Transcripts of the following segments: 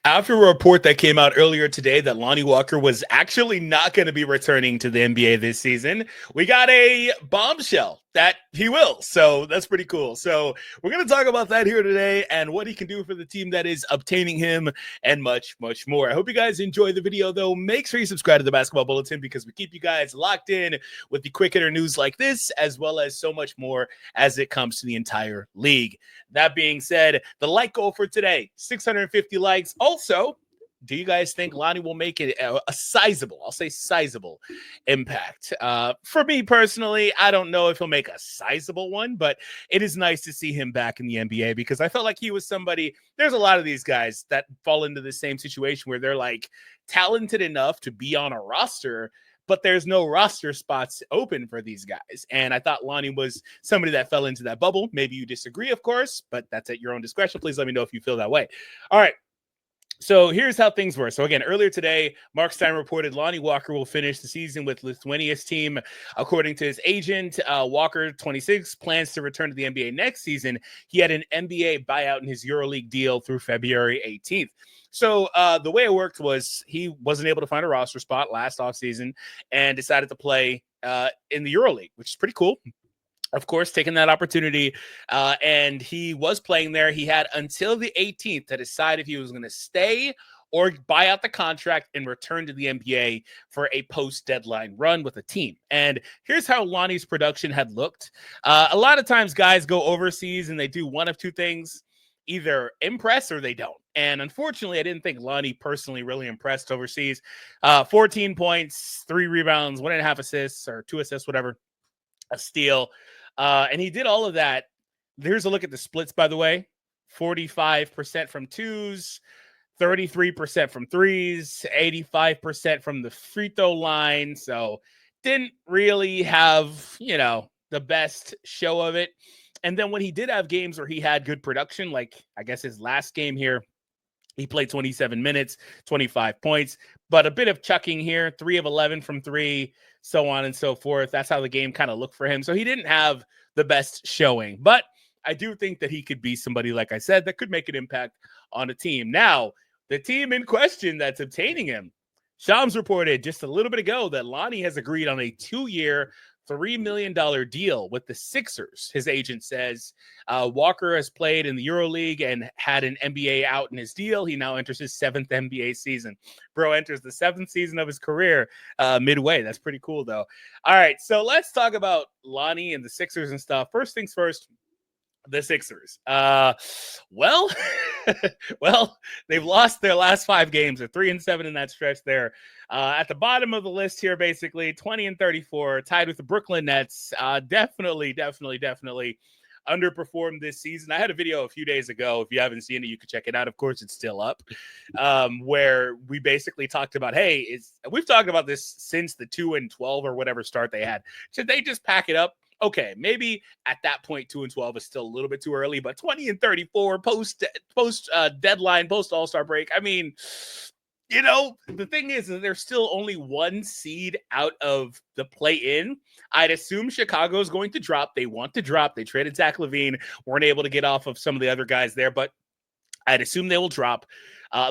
After a report that came out earlier today that Lonnie Walker was actually not going to be returning to the NBA this season, we got a bombshell that he will. So that's pretty cool. So we're going to talk about that here today and what he can do for the team that is obtaining him and much, much more. I hope you guys enjoy the video, though. Make sure you subscribe to the Basketball Bulletin because we keep you guys locked in with the quick hitter news like this, as well as so much more as it comes to the entire league. That being said, the like goal for today, 650 likes. Also, do you guys think Lonnie will make it a sizable, I'll say sizable impact? For me personally, I don't know if he'll make a sizable one, but it is nice to see him back in the NBA because I felt like he was somebody, there's a lot of these guys that fall into the same situation where they're like talented enough to be on a roster, but there's no roster spots open for these guys. And I thought Lonnie was somebody that fell into that bubble. Maybe you disagree, of course, but that's at your own discretion. Please let me know if you feel that way. All right. So here's how things were. So again, earlier today, Mark Stein reported Lonnie Walker will finish the season with Lithuania's team. According to his agent, Walker, 26, plans to return to the NBA next season. He had an NBA buyout in his EuroLeague deal through February 18th. So the way it worked was he wasn't able to find a roster spot last offseason and decided to play in the EuroLeague, which is pretty cool. Of course, taking that opportunity, and he was playing there. He had until the 18th to decide if he was going to stay or buy out the contract and return to the NBA for a post-deadline run with a team. And here's how Lonnie's production had looked. A lot of times guys go overseas and they do one of two things, either impress or they don't. And unfortunately, I didn't think Lonnie personally really impressed overseas. 14 points, 3 rebounds, 1.5 assists, or 2 assists, whatever, a steal. And he did all of that. Here's a look at the splits, by the way. 45% from twos, 33% from threes, 85% from the free throw line. So didn't really have, the best show of it. And then when he did have games where he had good production, like I guess his last game here, he played 27 minutes, 25 points, but a bit of chucking here, 3 of 11 from 3, so on and so forth. That's how the game kind of looked for him. So he didn't have the best showing, but I do think that he could be somebody, like I said, that could make an impact on a team. Now, the team in question that's obtaining him, Shams reported just a little bit ago that Lonnie has agreed on a 2-year, $3 million deal with the Sixers. His agent says Walker has played in the EuroLeague and had an NBA out in his deal. He now enters his 7th NBA season. Bro enters the 7th season of his career midway. That's pretty cool, though. All right, so let's talk about Lonnie and the Sixers and stuff. First things first, the Sixers. Well, they've lost their last 5 games. They're 3-7 in that stretch there. At the bottom of the list here, basically 20-34, tied with the Brooklyn Nets. Definitely underperformed this season. I had a video a few days ago. If you haven't seen it, you can check it out. Of course, it's still up, where we basically talked about, hey, we've talked about this since the 2-12 or whatever start they had. Should they just pack it up? Okay, maybe at that point, 2-12 is still a little bit too early, but 20-34 post deadline, post All-Star break. I mean, the thing is that there's still only 1 seed out of the play-in. I'd assume Chicago's going to drop. They want to drop. They traded Zach LaVine, weren't able to get off of some of the other guys there, but I'd assume they will drop.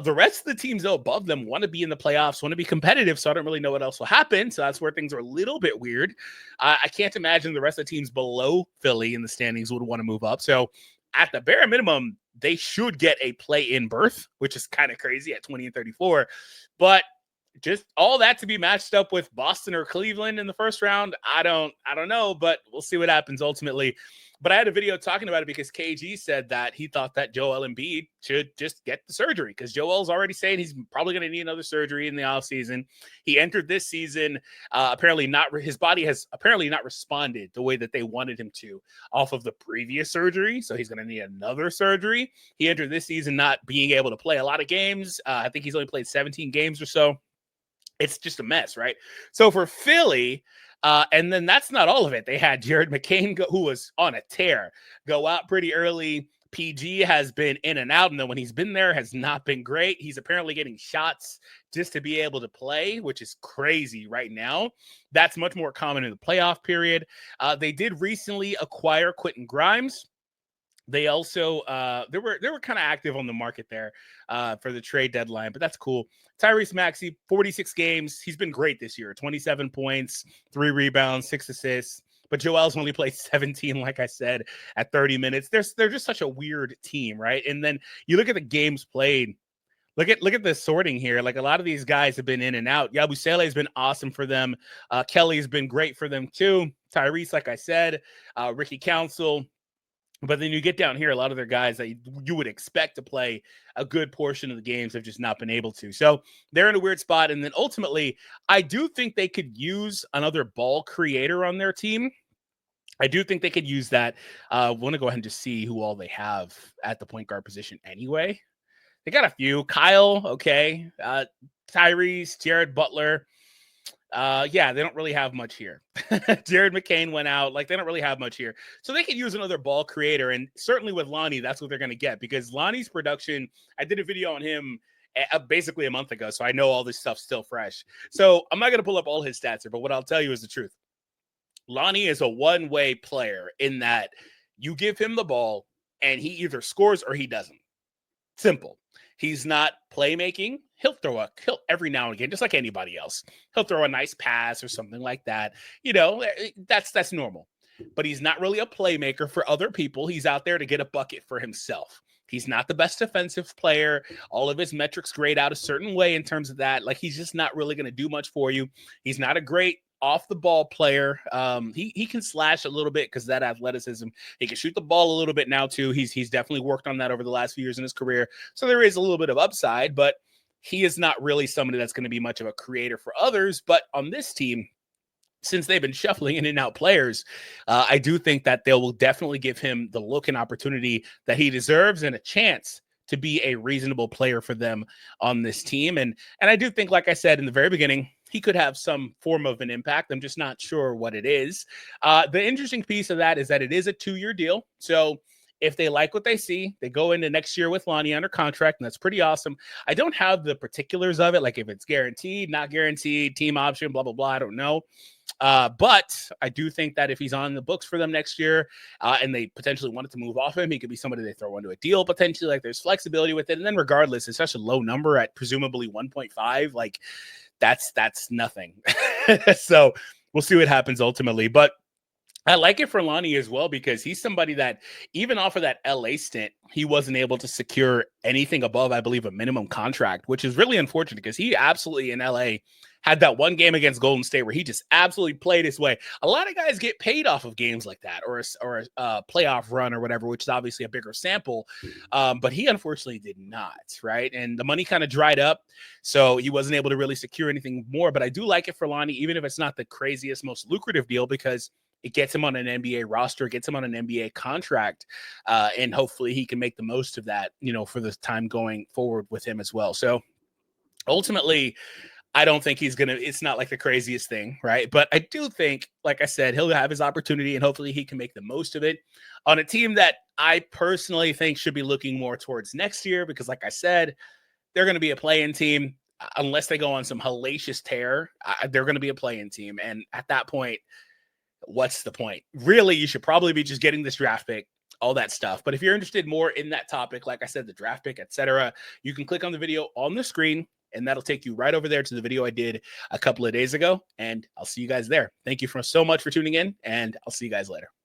The rest of the teams, though, above them want to be in the playoffs, want to be competitive, so I don't really know what else will happen. So that's where things are a little bit weird. I can't imagine the rest of the teams below Philly in the standings would want to move up. So at the bare minimum, they should get a play-in berth, which is kind of crazy at 20-34. But just all that to be matched up with Boston or Cleveland in the first round, I don't know, but we'll see what happens ultimately. But I had a video talking about it because KG said that he thought that Joel Embiid should just get the surgery because Joel's already saying he's probably going to need another surgery in the offseason. He entered this season, his body has apparently not responded the way that they wanted him to off of the previous surgery. So he's going to need another surgery. He entered this season not being able to play a lot of games. I think he's only played 17 games or so. It's just a mess, right? So for Philly, and then that's not all of it. They had Jared McCain, who was on a tear, go out pretty early. PG has been in and out, and then when he's been there, has not been great. He's apparently getting shots just to be able to play, which is crazy right now. That's much more common in the playoff period. They did recently acquire Quentin Grimes. They also they were kind of active on the market there for the trade deadline, but that's cool. Tyrese Maxey, 46 games. He's been great this year. 27 points, 3 rebounds, 6 assists. But Joel's only played 17, like I said, at 30 minutes. They're just such a weird team, right? And then you look at the games played. Look at the sorting here. Like a lot of these guys have been in and out. Yabusele has been awesome for them. Kelly has been great for them too. Tyrese, like I said, Ricky Council. But then you get down here, a lot of their guys that you would expect to play a good portion of the games have just not been able to. So they're in a weird spot. And then ultimately, I do think they could use another ball creator on their team. I do think they could use that. I want to go ahead and just see who all they have at the point guard position anyway. They got a few. Kyle, okay. Tyrese, Jared Butler. Yeah, they don't really have much here. Jared McCain went out. Like, they don't really have much here. So they could use another ball creator. And certainly with Lonnie, that's what they're going to get, because Lonnie's production, I did a video on him basically a month ago. So I know all this stuff's still fresh. So I'm not going to pull up all his stats here, but what I'll tell you is the truth. Lonnie is a one-way player in that you give him the ball and he either scores or he doesn't. Simple. He's not playmaking. He'll every now and again, just like anybody else. He'll throw a nice pass or something like that. You know, that's normal. But he's not really a playmaker for other people. He's out there to get a bucket for himself. He's not the best defensive player. All of his metrics grade out a certain way in terms of that. Like, he's just not really going to do much for you. He's not a great off the ball player. He can slash a little bit because of that athleticism. He can shoot the ball a little bit now too. He's definitely worked on that over the last few years in his career. So there is a little bit of upside, but he is not really somebody that's going to be much of a creator for others. But on this team, since they've been shuffling in and out players, I do think that they will definitely give him the look and opportunity that he deserves and a chance to be a reasonable player for them on this team. And I do think, like I said in the very beginning, he could have some form of an impact. I'm just not sure what it is. The interesting piece of that is that it is a 2-year deal. So if they like what they see, they go into next year with Lonnie under contract, and that's pretty awesome. I don't have the particulars of it, like if it's guaranteed, not guaranteed, team option, blah, blah, blah. I don't know. But I do think that if he's on the books for them next year and they potentially wanted to move off him, he could be somebody they throw into a deal potentially. Like, there's flexibility with it. And then regardless, it's such a low number at presumably 1.5. Like, that's nothing. So we'll see what happens ultimately. But I like it for Lonnie as well, because he's somebody that even off of that LA stint, he wasn't able to secure anything above, I believe, a minimum contract, which is really unfortunate because he absolutely in LA had that one game against Golden State where he just absolutely played his way. A lot of guys get paid off of games like that, or a playoff run or whatever, which is obviously a bigger sample. But he unfortunately did not, right? And the money kind of dried up, so he wasn't able to really secure anything more. But I do like it for Lonnie, even if it's not the craziest, most lucrative deal, because it gets him on an NBA roster, gets him on an NBA contract, and hopefully he can make the most of that, for the time going forward with him as well. So ultimately, I don't think it's not like the craziest thing, right? But I do think, like I said, he'll have his opportunity and hopefully he can make the most of it on a team that I personally think should be looking more towards next year, because like I said, they're going to be a play-in team unless they go on some hellacious tear. They're going to be a play-in team. And at that point, what's the point? Really, you should probably be just getting this draft pick, all that stuff. But if you're interested more in that topic, like I said, the draft pick, etc., you can click on the video on the screen, and that'll take you right over there to the video I did a couple of days ago. And I'll see you guys there. Thank you so much for tuning in, and I'll see you guys later.